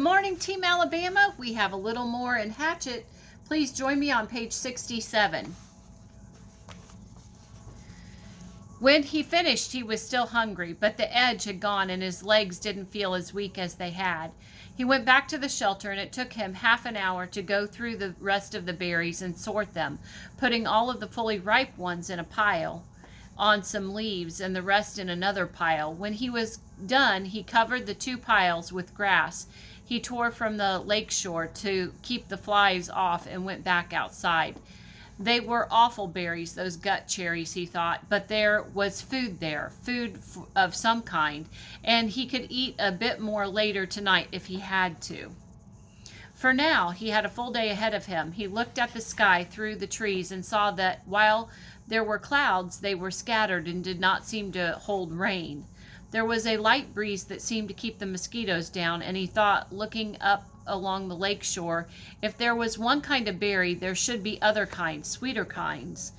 morning, Team Alabama. We have a little more in Hatchet. Please join me on page 67. When he finished, he was still hungry, but the edge had gone and his legs didn't feel as weak as they had. He went back to the shelter, and it took him half an hour to go through the rest of the berries and sort them, putting all of the fully ripe ones in a pile on some leaves and the rest in another pile. When he was done, he covered the two piles with grass he tore from the lake shore to keep the flies off and went back outside. They were awful berries, those gut cherries, he thought, but there was food there, food of some kind, and he could eat a bit more later tonight if he had to. For now, he had a full day ahead of him. He looked at the sky through the trees and saw that while there were clouds, they were scattered and did not seem to hold rain. There was a light breeze that seemed to keep the mosquitoes down, and he thought, looking up along the lake shore, if there was one kind of berry, there should be other kinds, sweeter kinds.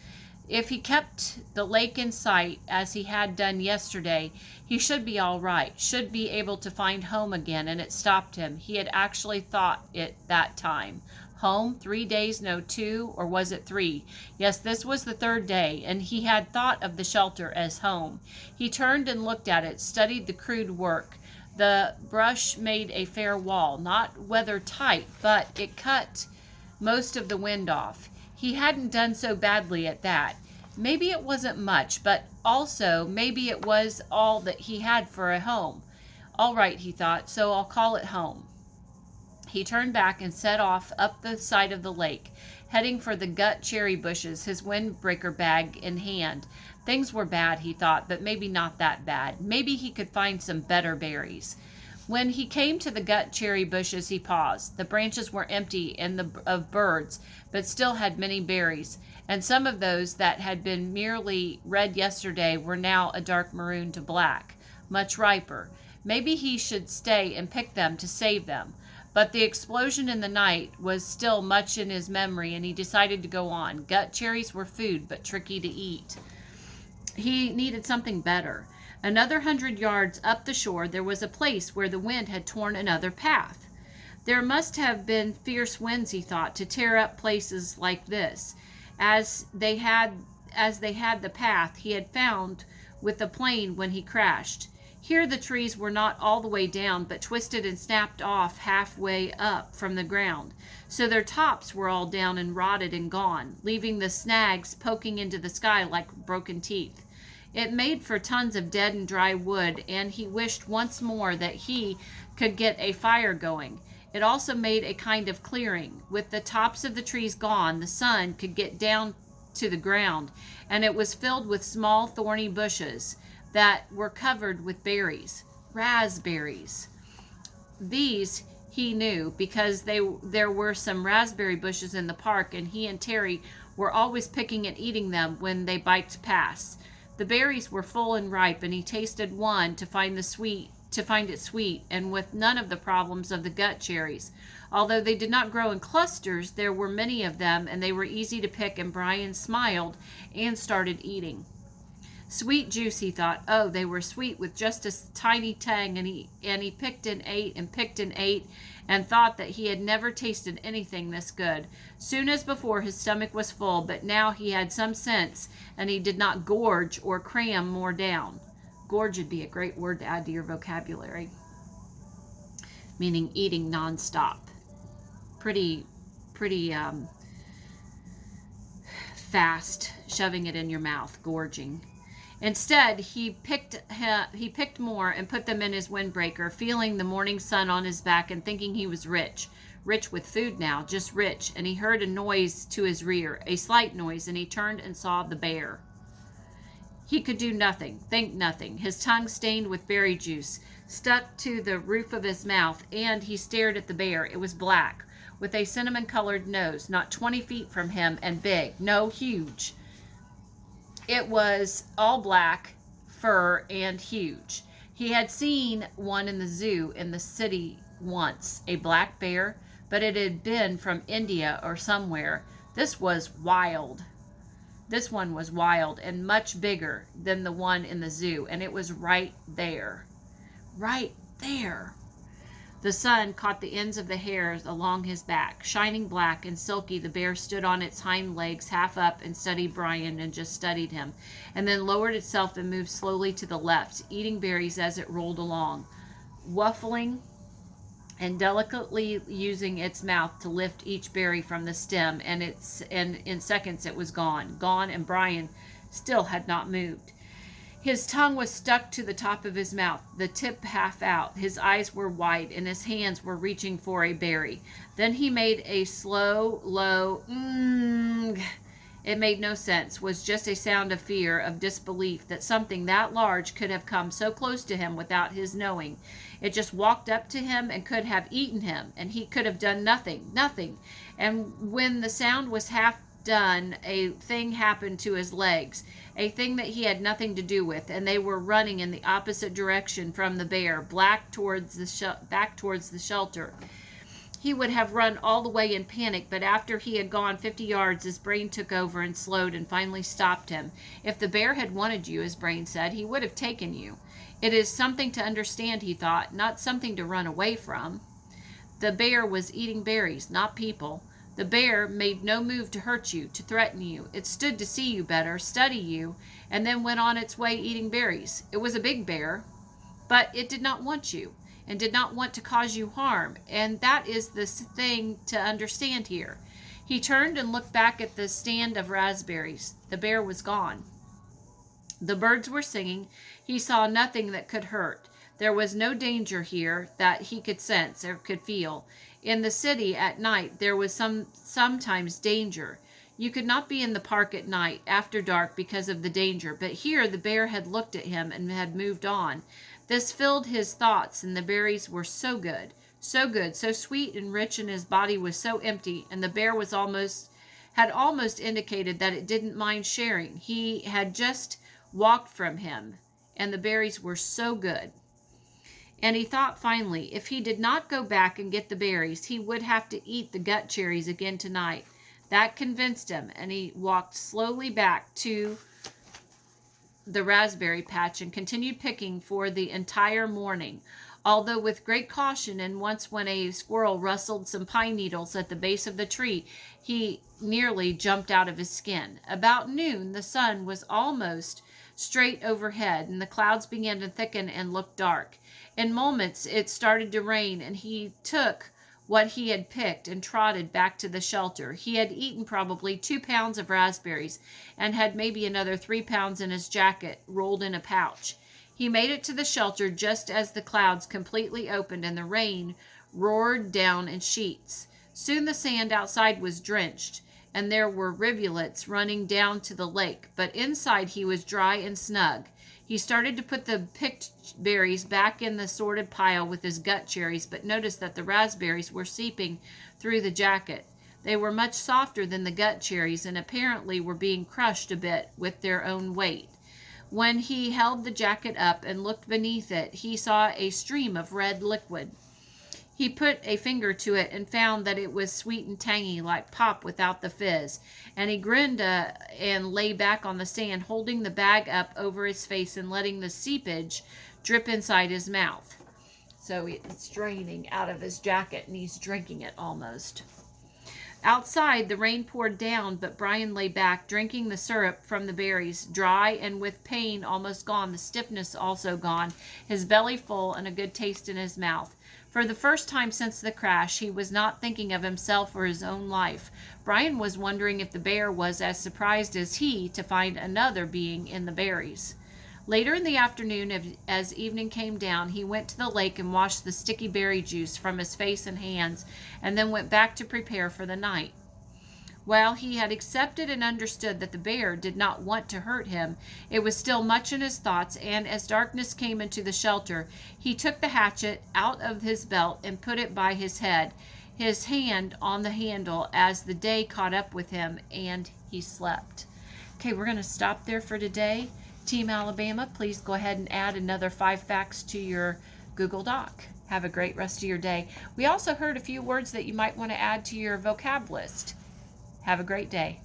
If he kept the lake in sight, as he had done yesterday, he should be all right, should be able to find home again, and it stopped him. He had actually thought it that time. Home, 3 days, no 2, or was it 3? Yes, this was the third day, and he had thought of the shelter as home. He turned and looked at it, studied the crude work. The brush made a fair wall, not weather tight, but it cut most of the wind off. He hadn't done so badly at that. Maybe it wasn't much, but also maybe it was all that he had for a home. All right, he thought, so I'll call it home. He turned back and set off up the side of the lake, heading for the gut cherry bushes, his windbreaker bag in hand. Things were bad, he thought, but maybe not that bad. Maybe he could find some better berries. When he came to the gut cherry bushes, he paused. The branches were empty of birds, but still had many berries, and some of those that had been merely red yesterday were now a dark maroon to black, much riper. Maybe he should stay and pick them to save them. But the explosion in the night was still much in his memory, and he decided to go on. Gut cherries were food, but tricky to eat. He needed something better. Another 100 yards up the shore, there was a place where the wind had torn another path. There must have been fierce winds, he thought, to tear up places like this, as they had the path he had found with the plane when he crashed. Here the trees were not all the way down, but twisted and snapped off halfway up from the ground, so their tops were all down and rotted and gone, leaving the snags poking into the sky like broken teeth. It made for tons of dead and dry wood, and he wished once more that he could get a fire going. It also made a kind of clearing. With the tops of the trees gone, the sun could get down to the ground, and it was filled with small thorny bushes that were covered with berries, raspberries. These he knew because there were some raspberry bushes in the park, and he and Terry were always picking and eating them when they biked past. The berries were full and ripe, and he tasted one to find it sweet, and with none of the problems of the gut cherries. Although they did not grow in clusters, there were many of them, and they were easy to pick, and Brian smiled and started eating. Sweet juice, he thought. Oh, they were sweet with just a tiny tang, and he picked and ate and thought that he had never tasted anything this good. Soon as before, his stomach was full, but now he had some sense, and he did not gorge or cram more down. Gorge would be a great word to add to your vocabulary, meaning eating nonstop. Pretty fast, shoving it in your mouth, gorging. Instead, he picked more and put them in his windbreaker, feeling the morning sun on his back and thinking he was rich with food now, just rich. And he heard a noise to his rear, a slight noise, and he turned and saw the bear. He could do nothing, think nothing. His tongue stained with berry juice stuck to the roof of his mouth, and he stared at the bear. It was black, with a cinnamon-colored nose, not 20 feet from him, and big, no, huge. It was all black, fur, and huge. He had seen one in the zoo in the city once, a black bear, but it had been from India or somewhere. This was wild. This one was wild and much bigger than the one in the zoo, and it was right there. Right there. The sun caught the ends of the hairs along his back. Shining black and silky, the bear stood on its hind legs, half up, and studied Brian, and just studied him, and then lowered itself and moved slowly to the left, eating berries as it rolled along, waffling and delicately using its mouth to lift each berry from the stem, and in seconds it was gone, and Brian still had not moved. His tongue was stuck to the top of his mouth, the tip half out. His eyes were wide, and his hands were reaching for a berry. Then he made a slow, low, It made no sense, was just a sound of fear, of disbelief that something that large could have come so close to him without his knowing. It just walked up to him and could have eaten him, and he could have done nothing. And when the sound was half done, a thing happened to his legs, a thing that he had nothing to do with, and they were running in the opposite direction from the bear, back towards the shelter. He would have run all the way in panic, but after he had gone 50 yards, his brain took over and slowed and finally stopped him. If the bear had wanted you, his brain said, he would have taken you. It is something to understand, he thought, not something to run away from. The bear was eating berries, not people. The bear made no move to hurt you, to threaten you. It stood to see you better, study you, and then went on its way eating berries. It was a big bear, but it did not want you, and did not want to cause you harm, and that is the thing to understand here. He turned and looked back at the stand of raspberries. The bear was gone. The birds were singing. He saw nothing that could hurt. There was no danger here that he could sense or could feel. In the city at night there was sometimes danger. You could not be in the park at night after dark because of the danger, but here the bear had looked at him and had moved on. This filled his thoughts, and the berries were so good, so sweet and rich, and his body was so empty, and the bear had almost indicated that it didn't mind sharing. He had just walked from him, and the berries were so good. And he thought finally, if he did not go back and get the berries, he would have to eat the gut cherries again tonight. That convinced him, and he walked slowly back to the raspberry patch and continued picking for the entire morning, although with great caution, and once when a squirrel rustled some pine needles at the base of the tree, he nearly jumped out of his skin. About noon, the sun was almost straight overhead, and the clouds began to thicken and look dark. In moments it started to rain, and he took what he had picked and trotted back to the shelter. He had eaten probably 2 pounds of raspberries and had maybe another 3 pounds in his jacket rolled in a pouch. He made it to the shelter just as the clouds completely opened and the rain roared down in sheets. Soon the sand outside was drenched, and there were rivulets running down to the lake, but inside he was dry and snug. He started to put the picked berries back in the sorted pile with his gut cherries, but noticed that the raspberries were seeping through the jacket. They were much softer than the gut cherries, and apparently were being crushed a bit with their own weight. When he held the jacket up and looked beneath it, he saw a stream of red liquid. He put a finger to it and found that it was sweet and tangy, like pop without the fizz, and he grinned and lay back on the sand, holding the bag up over his face and letting the seepage drip inside his mouth. So it's draining out of his jacket, and he's drinking it almost. Outside, the rain poured down, but Brian lay back, drinking the syrup from the berries, dry and with pain almost gone, the stiffness also gone, his belly full and a good taste in his mouth. For the first time since the crash, he was not thinking of himself or his own life. Brian was wondering if the bear was as surprised as he to find another being in the berries. Later in the afternoon, as evening came down, he went to the lake and washed the sticky berry juice from his face and hands, and then went back to prepare for the night. While he had accepted and understood that the bear did not want to hurt him, it was still much in his thoughts, and as darkness came into the shelter, he took the hatchet out of his belt and put it by his head, his hand on the handle as the day caught up with him, and he slept. Okay, we're going to stop there for today. Team Alabama, please go ahead and add another 5 facts to your Google Doc. Have a great rest of your day. We also heard a few words that you might want to add to your vocab list. Have a great day.